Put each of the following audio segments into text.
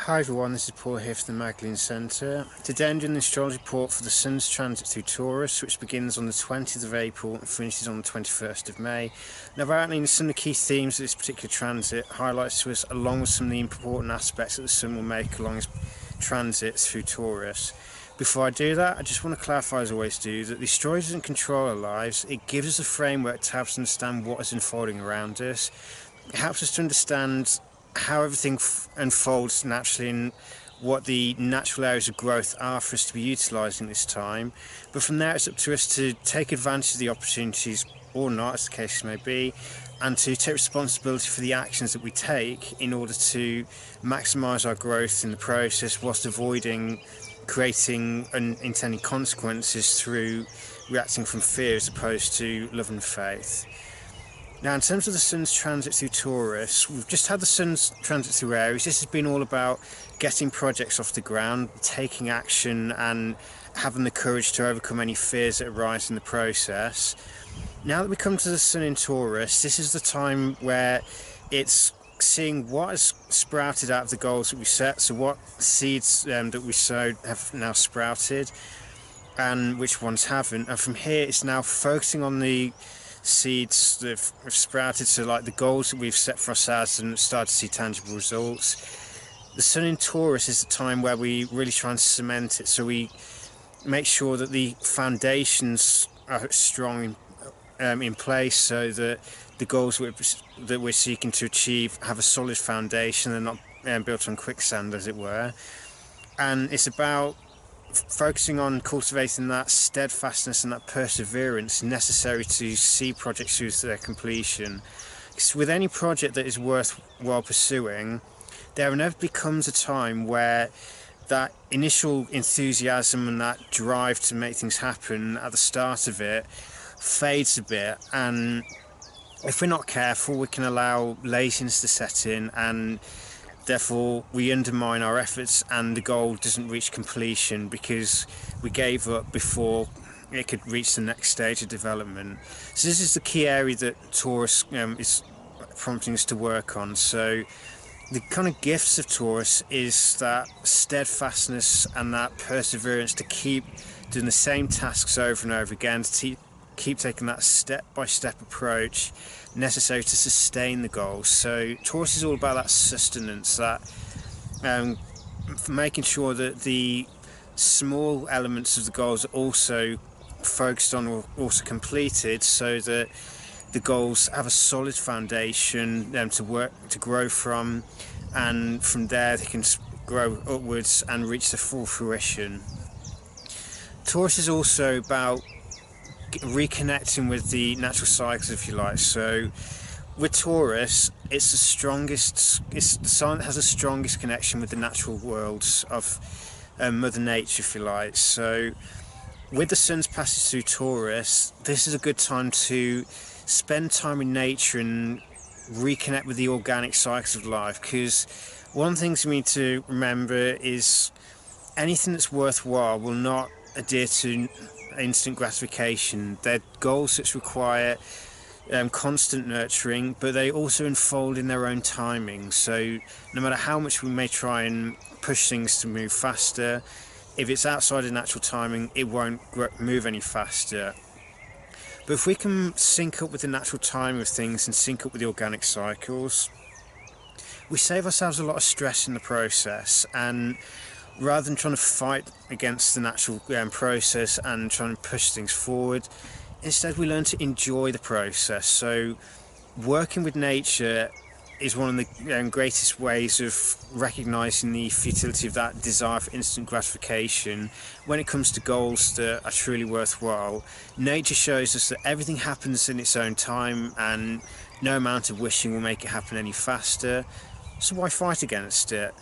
Hi everyone, this is Paul here from the Magdalene Centre. Today I'm doing the astrology report for the Sun's transit through Taurus, which begins on the 20th of April and finishes on the 21st of May. Now, I've outlined some of the key themes of this particular transit, highlights to us, along with some of the important aspects that the Sun will make along its transit through Taurus. Before I do that, I just want to clarify, as I always do, that the astrology doesn't control our lives. It gives us a framework to help us understand what is unfolding around us. It helps us to understand how everything unfolds naturally and what the natural areas of growth are for us to be utilising this time. But from there, it's up to us to take advantage of the opportunities, or not, as the case may be, and to take responsibility for the actions that we take in order to maximise our growth in the process, whilst avoiding creating unintended consequences through reacting from fear as opposed to love and faith. Now, in terms of the Sun's transit through Taurus, we've just had the Sun's transit through Aries. This has been all about getting projects off the ground, taking action and having the courage to overcome any fears that arise in the process. Now that we come to the Sun in Taurus, this is the time where it's seeing what has sprouted out of the goals that we set, so what seeds that we sowed have now sprouted and which ones haven't. And from here, it's now focusing on the seeds that have sprouted, so like the goals that we've set for ourselves and started to see tangible results. The Sun in Taurus is the time where we really try and cement it, so we make sure that the foundations are strong in place, so that the goals that we're seeking to achieve have a solid foundation. They're not built on quicksand, as it were. And it's about focusing on cultivating that steadfastness and that perseverance necessary to see projects through to their completion. Because with any project that is worthwhile pursuing, there inevitably comes a time where that initial enthusiasm and that drive to make things happen at the start of it fades a bit, and if we're not careful, we can allow laziness to set in, and therefore we undermine our efforts and the goal doesn't reach completion because we gave up before it could reach the next stage of development. So this is the key area that Taurus is prompting us to work on. So the kind of gifts of Taurus is that steadfastness and that perseverance to keep doing the same tasks over and over again, to keep taking that step-by-step approach necessary to sustain the goals. So Taurus is all about that sustenance, that making sure that the small elements of the goals are also focused on or also completed, so that the goals have a solid foundation to grow from, and from there they can grow upwards and reach their full fruition. Taurus is also about reconnecting with the natural cycles, if you like. So with Taurus, it's the sign that has the strongest connection with the natural worlds of Mother Nature, if you like. So with the Sun's passage through Taurus, this is a good time to spend time in nature and reconnect with the organic cycles of life, because one of the things we need to remember is anything that's worthwhile will not adhere to instant gratification. They're goals that require constant nurturing, but they also unfold in their own timing. So no matter how much we may try and push things to move faster, if it's outside of natural timing, it won't move any faster. But if we can sync up with the natural timing of things and sync up with the organic cycles, we save ourselves a lot of stress in the process, and rather than trying to fight against the natural process and trying to push things forward, instead we learn to enjoy the process. So working with nature is one of the greatest ways of recognising the futility of that desire for instant gratification when it comes to goals that are truly worthwhile. Nature shows us that everything happens in its own time, and no amount of wishing will make it happen any faster, so why fight against it?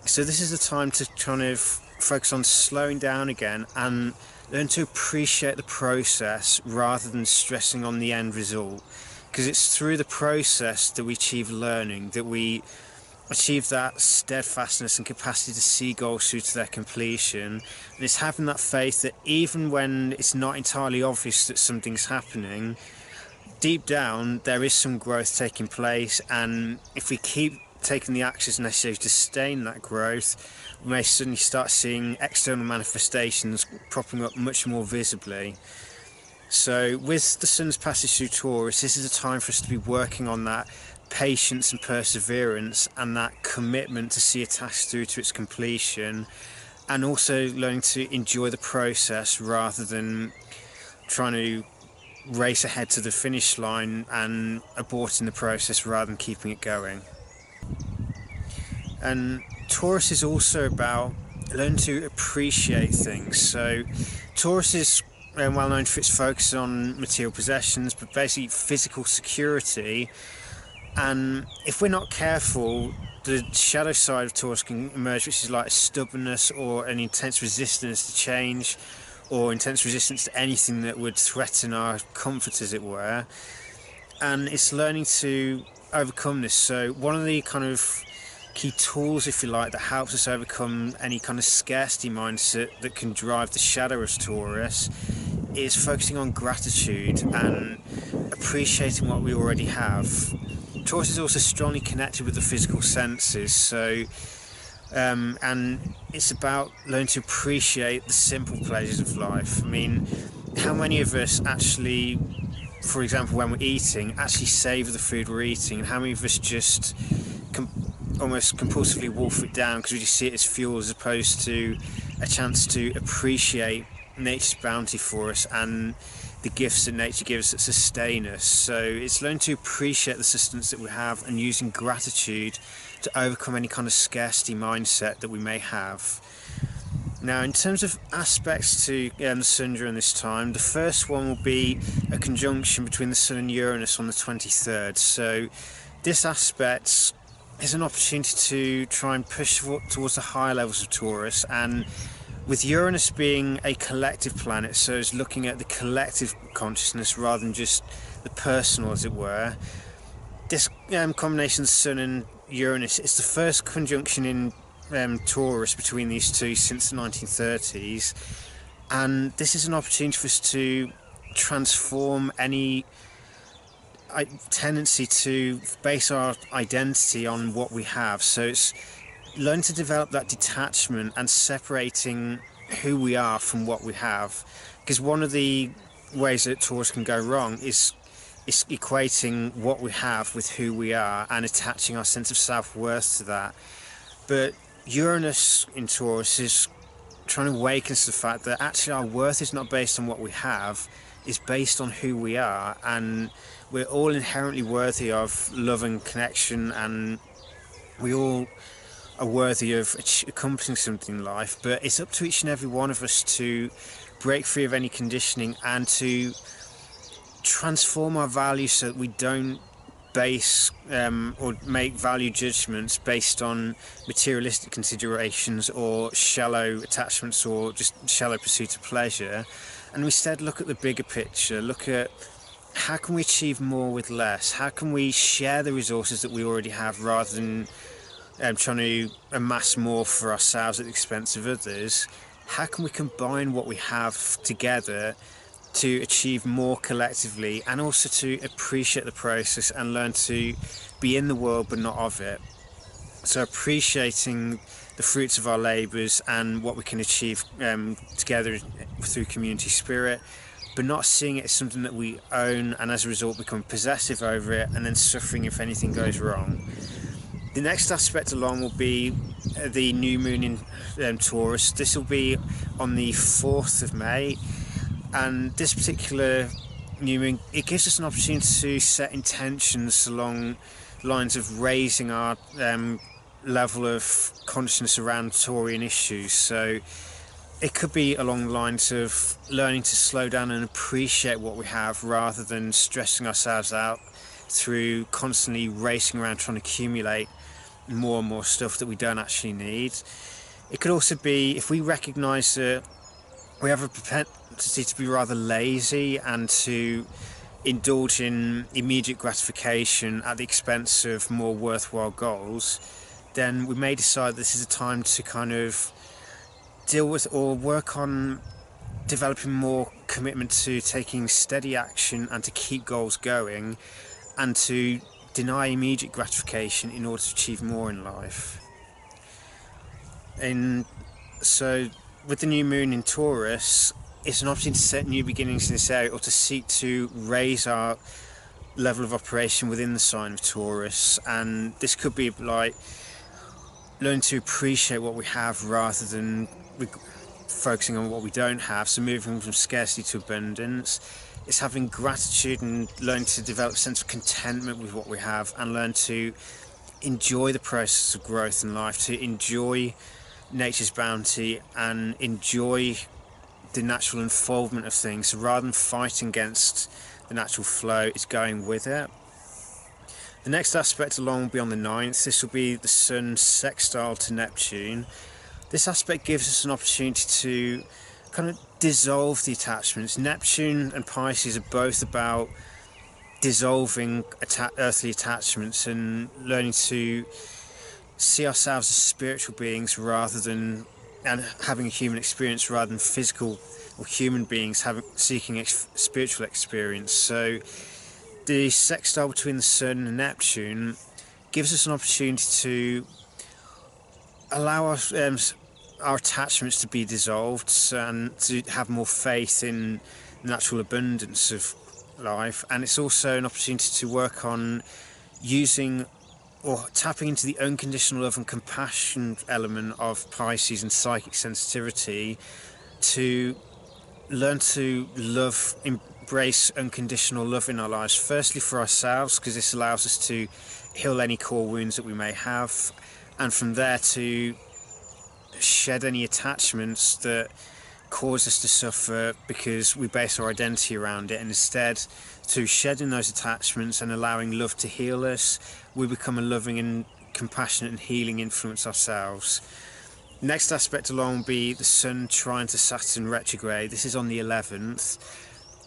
So this is the time to kind of focus on slowing down again and learn to appreciate the process rather than stressing on the end result, because it's through the process that we achieve learning, that we achieve that steadfastness and capacity to see goals through to their completion. And it's having that faith that even when it's not entirely obvious that something's happening, deep down there is some growth taking place, and if we keep taken the actions necessary to sustain that growth, we may suddenly start seeing external manifestations propping up much more visibly. So with the sun's passage through Taurus, this is a time for us to be working on that patience and perseverance and that commitment to see a task through to its completion, and also learning to enjoy the process rather than trying to race ahead to the finish line and aborting the process rather than keeping it going. And Taurus is also about learning to appreciate things. So Taurus is well known for its focus on material possessions, but basically physical security. And if we're not careful, the shadow side of Taurus can emerge, which is like stubbornness or an intense resistance to change, or intense resistance to anything that would threaten our comfort, as it were. And it's learning to overcome this. So one of the kind of key tools, if you like, that helps us overcome any kind of scarcity mindset that can drive the shadow of Taurus is focusing on gratitude and appreciating what we already have. Taurus is also strongly connected with the physical senses, so and it's about learning to appreciate the simple pleasures of life. I mean, how many of us actually, for example, when we're eating, actually savour the food we're eating, and how many of us just almost compulsively wolf it down because we just see it as fuel as opposed to a chance to appreciate nature's bounty for us and the gifts that nature gives that sustain us. So it's learning to appreciate the sustenance that we have and using gratitude to overcome any kind of scarcity mindset that we may have. Now, in terms of aspects to the Sun during this time, the first one will be a conjunction between the Sun and Uranus on the 23rd. So this aspect is an opportunity to try and push towards the higher levels of Taurus, and with Uranus being a collective planet, so it's looking at the collective consciousness rather than just the personal, as it were. This combination of Sun and Uranus is the first conjunction in Taurus between these two since the 1930s, and this is an opportunity for us to transform any tendency to base our identity on what we have. So it's learn to develop that detachment and separating who we are from what we have, because one of the ways that Taurus can go wrong is equating what we have with who we are and attaching our sense of self-worth to that. But Uranus in Taurus is trying to awaken us to the fact that actually our worth is not based on what we have, it's based on who we are, and we're all inherently worthy of love and connection, and we all are worthy of accomplishing something in life. But it's up to each and every one of us to break free of any conditioning and to transform our values so that we don't base or make value judgments based on materialistic considerations or shallow attachments or just shallow pursuit of pleasure, and instead look at the bigger picture, look at how can we achieve more with less, how can we share the resources that we already have rather than trying to amass more for ourselves at the expense of others. How can we combine what we have together to achieve more collectively, and also to appreciate the process and learn to be in the world but not of it. So appreciating the fruits of our labours and what we can achieve together through community spirit, but not seeing it as something that we own and as a result become possessive over it and then suffering if anything goes wrong. The next aspect along will be the new moon in Taurus. This will be on the 4th of May, and this particular new moon, it gives us an opportunity to set intentions along lines of raising our level of consciousness around Taurian issues. So it could be along the lines of learning to slow down and appreciate what we have rather than stressing ourselves out through constantly racing around trying to accumulate more and more stuff that we don't actually need. It could also be if we recognise that we have a propensity to be rather lazy and to indulge in immediate gratification at the expense of more worthwhile goals, then we may decide this is a time to kind of deal with or work on developing more commitment to taking steady action and to keep goals going, and to deny immediate gratification in order to achieve more in life. And so with the new moon in Taurus, it's an opportunity to set new beginnings in this area, or to seek to raise our level of operation within the sign of Taurus. And this could be like learning to appreciate what we have rather than focusing on what we don't have. So moving from scarcity to abundance. It's having gratitude and learning to develop a sense of contentment with what we have, and learn to enjoy the process of growth in life, to enjoy nature's bounty and enjoy the natural unfoldment of things. So rather than fighting against the natural flow, it's going with it. The next aspect along will be on the 9th. This will be the Sun sextile to Neptune. This aspect gives us an opportunity to kind of dissolve the attachments. Neptune and Pisces are both about dissolving earthly attachments and learning to see ourselves as spiritual beings rather than, and having a human experience rather than physical or human beings seeking spiritual experience. So the sextile between the Sun and Neptune gives us an opportunity to allow our attachments to be dissolved and to have more faith in the natural abundance of life. And it's also an opportunity to work on using or tapping into the unconditional love and compassion element of Pisces and psychic sensitivity to learn to embrace unconditional love in our lives. Firstly for ourselves, because this allows us to heal any core wounds that we may have, and from there to shed any attachments that cause us to suffer because we base our identity around it, and instead to shedding those attachments and allowing love to heal us, we become a loving and compassionate and healing influence ourselves. Next aspect along will be the Sun trine to Saturn retrograde. This is on the 11th.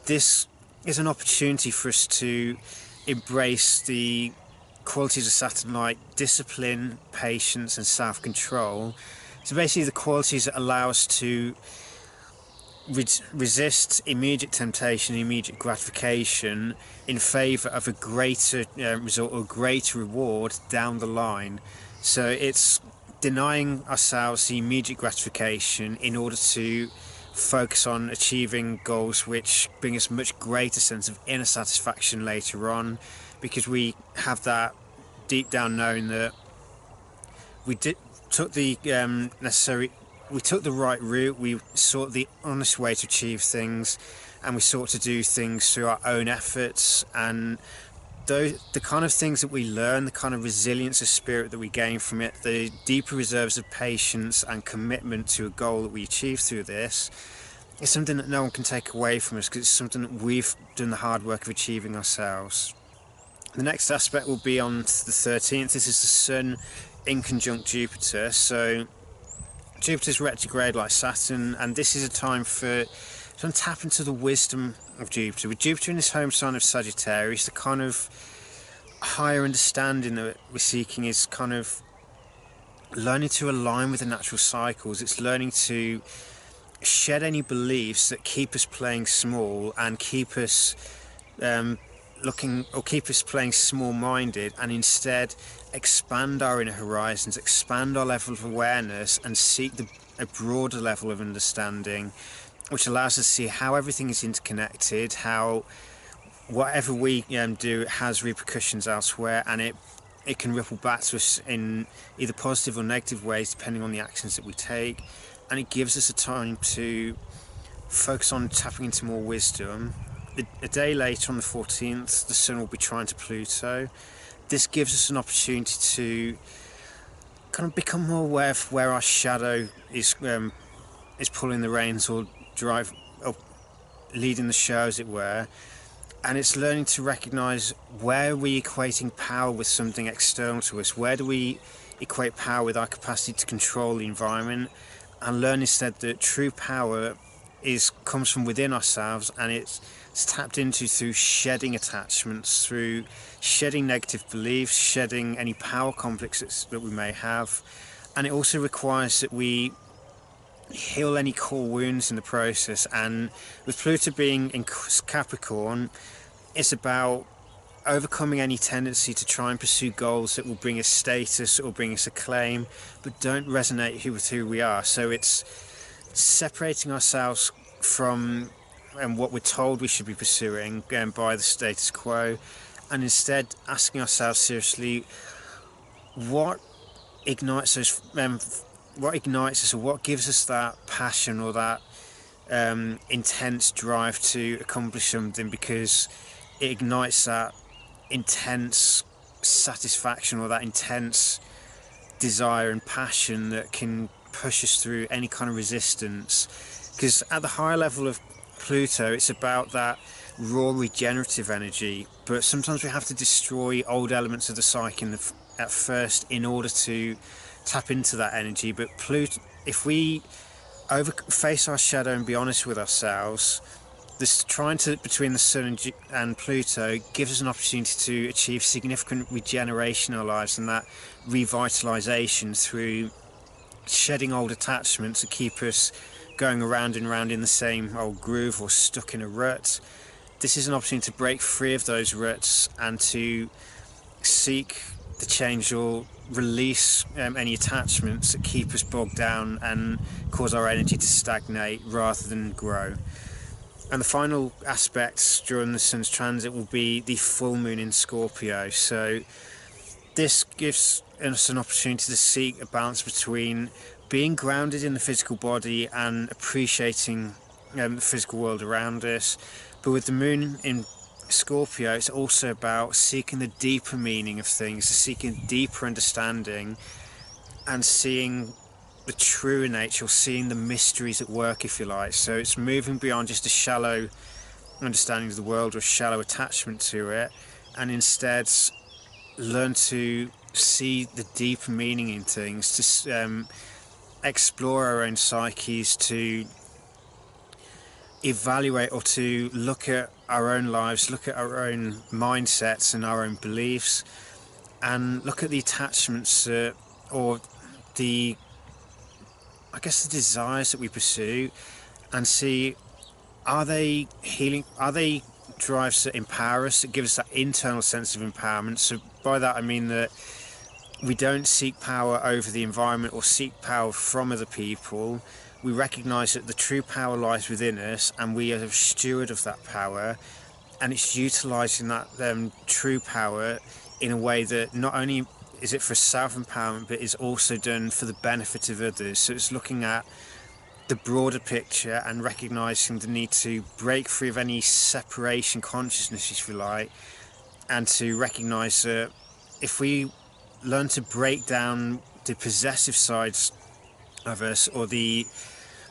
This is an opportunity for us to embrace the qualities of Saturn, like discipline, patience and self-control. So basically the qualities that allow us to resist immediate temptation, immediate gratification in favour of a greater result or greater reward down the line. So it's denying ourselves the immediate gratification in order to focus on achieving goals which bring us much greater sense of inner satisfaction later on, because we have that deep down knowing that we took the right route, we sought the honest way to achieve things, and we sought to do things through our own efforts. And the kind of things that we learn, the kind of resilience of spirit that we gain from it, the deeper reserves of patience and commitment to a goal that we achieve through this, is something that no one can take away from us, because it's something that we've done the hard work of achieving ourselves. The next aspect will be on the 13th. This is the Sun in conjunct Jupiter. So Jupiter's retrograde like Saturn, and this is a time to tap into the wisdom of Jupiter. With Jupiter in his home sign of Sagittarius, the kind of higher understanding that we're seeking is kind of learning to align with the natural cycles. It's learning to shed any beliefs that keep us playing small and keep us playing small-minded, and instead expand our inner horizons, expand our level of awareness, and seek a broader level of understanding, which allows us to see how everything is interconnected, how whatever we do has repercussions elsewhere, and it can ripple back to us in either positive or negative ways depending on the actions that we take. And it gives us a time to focus on tapping into more wisdom. A day later, on the 14th, the Sun will be trine to Pluto. This gives us an opportunity to kind of become more aware of where our shadow is pulling the reins or leading the show, as it were. And it's learning to recognise where we're equating power with something external to us. Where do we equate power with our capacity to control the environment? And learn instead that true power comes from within ourselves, and it's tapped into through shedding attachments, through shedding negative beliefs, shedding any power complexes that we may have. And it also requires that we heal any core wounds in the process. And with Pluto being in Capricorn, it's about overcoming any tendency to try and pursue goals that will bring us status or bring us acclaim, but don't resonate with who we are. So it's separating ourselves from what we're told we should be pursuing by the status quo, and instead asking ourselves seriously, what ignites us, or what gives us that passion or that intense drive to accomplish something, because it ignites that intense satisfaction or that intense desire and passion that can push us through any kind of resistance. Because at the higher level of Pluto, it's about that raw regenerative energy, but sometimes we have to destroy old elements of the psyche at first in order to tap into that energy. But Pluto, if we face our shadow and be honest with ourselves, this between the Sun and Pluto gives us an opportunity to achieve significant regeneration in our lives, and that revitalization through shedding old attachments that keep us going around and around in the same old groove or stuck in a rut. This is an opportunity to break free of those ruts and to seek the change or release any attachments that keep us bogged down and cause our energy to stagnate rather than grow. And the final aspect during the Sun's transit will be the full moon in Scorpio. So this gives us an opportunity to seek a balance between being grounded in the physical body and appreciating the physical world around us. But with the moon in Scorpio, it's also about seeking the deeper meaning of things, seeking deeper understanding and seeing the true nature, or seeing the mysteries at work, if you like. So it's moving beyond just a shallow understanding of the world or a shallow attachment to it, and instead learn to see the deeper meaning in things, to explore our own psyches, to evaluate or to look at our own lives, look at our own mindsets and our own beliefs, and look at the attachments or the desires that we pursue, and see, are they healing, are they drives that empower us, that give us that internal sense of empowerment. So by that I mean that we don't seek power over the environment or seek power from other people. We recognise that the true power lies within us, and we are a steward of that power, and it's utilising that true power in a way that not only is it for self-empowerment, but is also done for the benefit of others. So it's looking at the broader picture and recognising the need to break free of any separation consciousness, if you like, and to recognise that if we learn to break down the possessive sides of us or the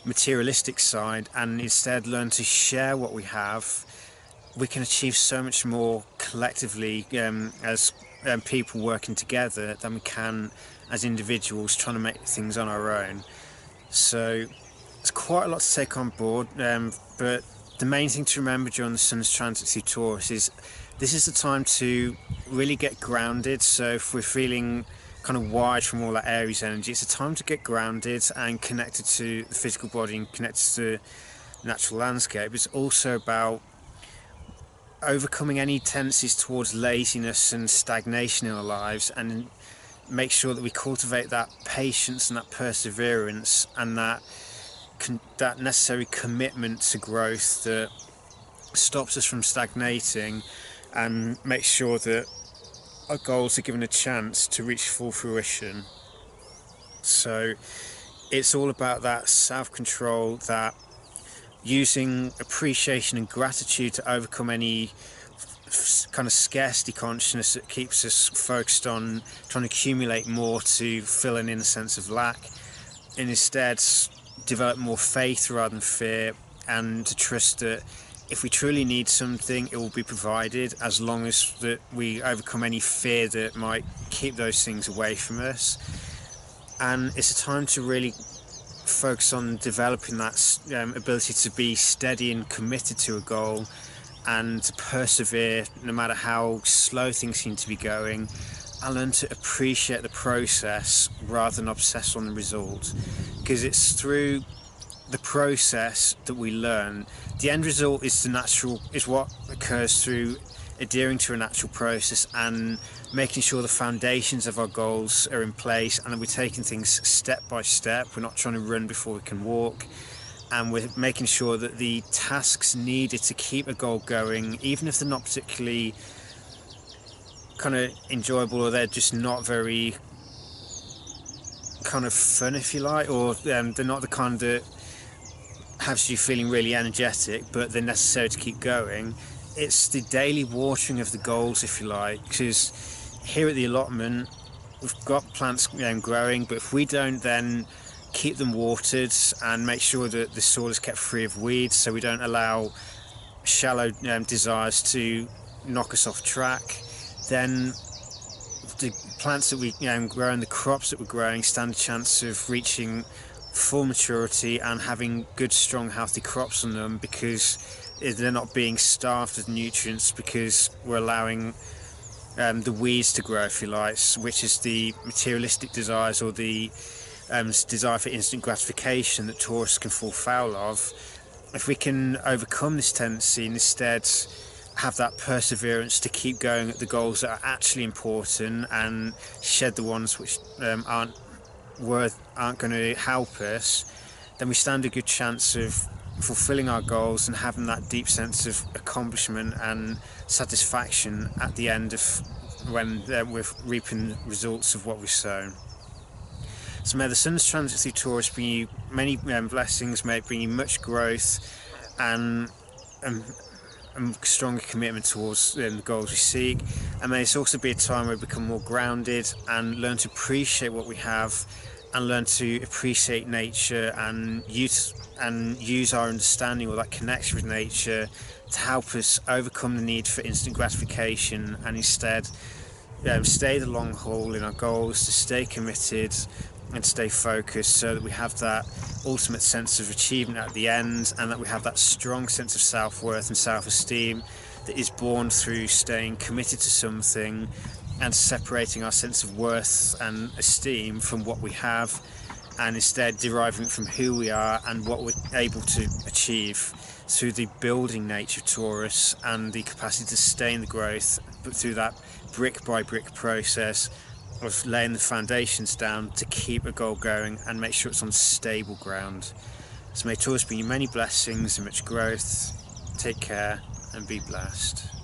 materialistic side, and instead learn to share what we have, we can achieve so much more collectively as people working together than we can as individuals trying to make things on our own. So it's quite a lot to take on board, but the main thing to remember during the Sun's transit through Taurus is this is the time to really get grounded. So if we're feeling kind of wired from all that Aries energy, it's a time to get grounded and connected to the physical body and connected to the natural landscape. It's also about overcoming any tendencies towards laziness and stagnation in our lives, and make sure that we cultivate that patience and that perseverance and that necessary commitment to growth that stops us from stagnating, and make sure that our goals are given a chance to reach full fruition. So it's all about that self-control, that using appreciation and gratitude to overcome any kind of scarcity consciousness that keeps us focused on trying to accumulate more to fill an inner sense of lack, and instead develop more faith rather than fear, and to trust that if we truly need something, it will be provided, as long as that we overcome any fear that might keep those things away from us. And it's a time to really focus on developing that ability to be steady and committed to a goal, and to persevere no matter how slow things seem to be going, and learn to appreciate the process rather than obsess on the result, because it's through the process that we learn. The end result is what occurs through adhering to a natural process and making sure the foundations of our goals are in place, and that we're taking things step by step. We're not trying to run before we can walk, and we're making sure that the tasks needed to keep a goal going, even if they're not particularly kind of enjoyable, or they're just not very kind of fun, if you like, or they're not the kind that has you feeling really energetic, but they're necessary to keep going. It's the daily watering of the goals, if you like, because here at the allotment we've got plants growing, but if we don't then keep them watered and make sure that the soil is kept free of weeds, so we don't allow shallow desires to knock us off track, then the plants that we grow and the crops that we're growing stand a chance of reaching full maturity and having good, strong, healthy crops on them, because they're not being starved of nutrients, because we're allowing the weeds to grow, if you like, which is the materialistic desires, or the desire for instant gratification that Taurus can fall foul of. If we can overcome this tendency and instead have that perseverance to keep going at the goals that are actually important and shed the ones which aren't going to help us, then we stand a good chance of fulfilling our goals and having that deep sense of accomplishment and satisfaction at the end of when we're reaping results of what we've sown. So may the sun's transit through Taurus bring you many blessings, may it bring you much growth and stronger commitment towards the goals we seek, and may this also be a time where we become more grounded and learn to appreciate what we have, and learn to appreciate nature and use our understanding or that connection with nature to help us overcome the need for instant gratification, and instead stay the long haul in our goals, to stay committed and stay focused, so that we have that ultimate sense of achievement at the end, and that we have that strong sense of self-worth and self-esteem that is born through staying committed to something and separating our sense of worth and esteem from what we have, and instead deriving it from who we are and what we're able to achieve through the building nature of Taurus and the capacity to sustain the growth, but through that brick by brick process of laying the foundations down to keep a goal going and make sure it's on stable ground. So may Taurus bring you many blessings and much growth. Take care and be blessed.